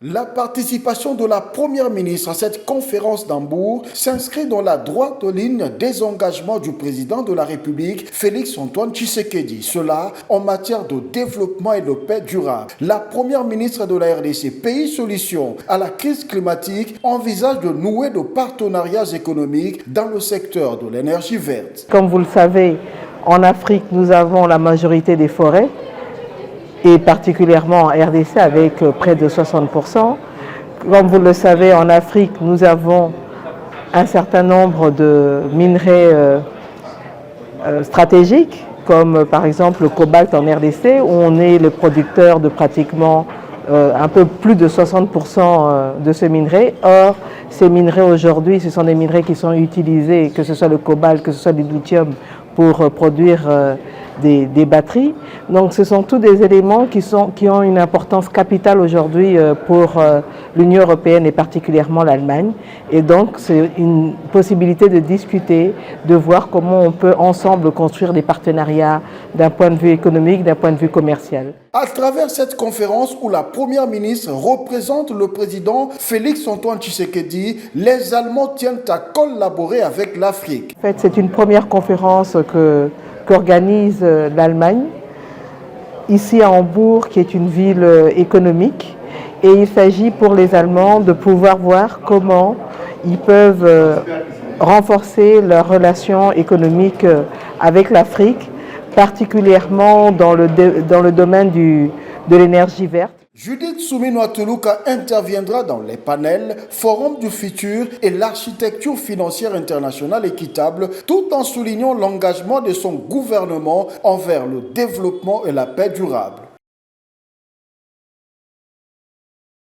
La participation de la Première ministre à cette conférence d'Hambourg s'inscrit dans la droite ligne des engagements du président de la République, Félix-Antoine Tshisekedi. Cela en matière de développement et de paix durable. La Première ministre de la RDC, Pays Solutions à la crise climatique, envisage de nouer de partenariats économiques dans le secteur de l'énergie verte. Comme vous le savez, en Afrique, nous avons la majorité des forêts, et particulièrement en RDC avec près de 60%. Comme vous le savez, en Afrique, nous avons un certain nombre de minerais stratégiques, comme par exemple le cobalt en RDC, où on est le producteur de pratiquement un peu plus de 60% de ce minerai. Or, ces minerais aujourd'hui, ce sont des minerais qui sont utilisés, que ce soit le cobalt, que ce soit le lithium, pour produire des batteries. Donc ce sont tous des éléments qui ont une importance capitale aujourd'hui pour l'Union européenne et particulièrement l'Allemagne. Et donc c'est une possibilité de discuter, de voir comment on peut ensemble construire des partenariats d'un point de vue économique, d'un point de vue commercial. À travers cette conférence où la Première ministre représente le président Félix-Antoine Tshisekedi, les Allemands tiennent à collaborer avec l'Afrique. En fait, c'est une première conférence qu'organise l'Allemagne, ici à Hambourg, qui est une ville économique. Et il s'agit pour les Allemands de pouvoir voir comment ils peuvent renforcer leurs relations économiques avec l'Afrique, particulièrement dans le domaine de l'énergie verte. Judith Souminoa-Telouka interviendra dans les panels Forum du futur et l'architecture financière internationale équitable, tout en soulignant l'engagement de son gouvernement envers le développement et la paix durable.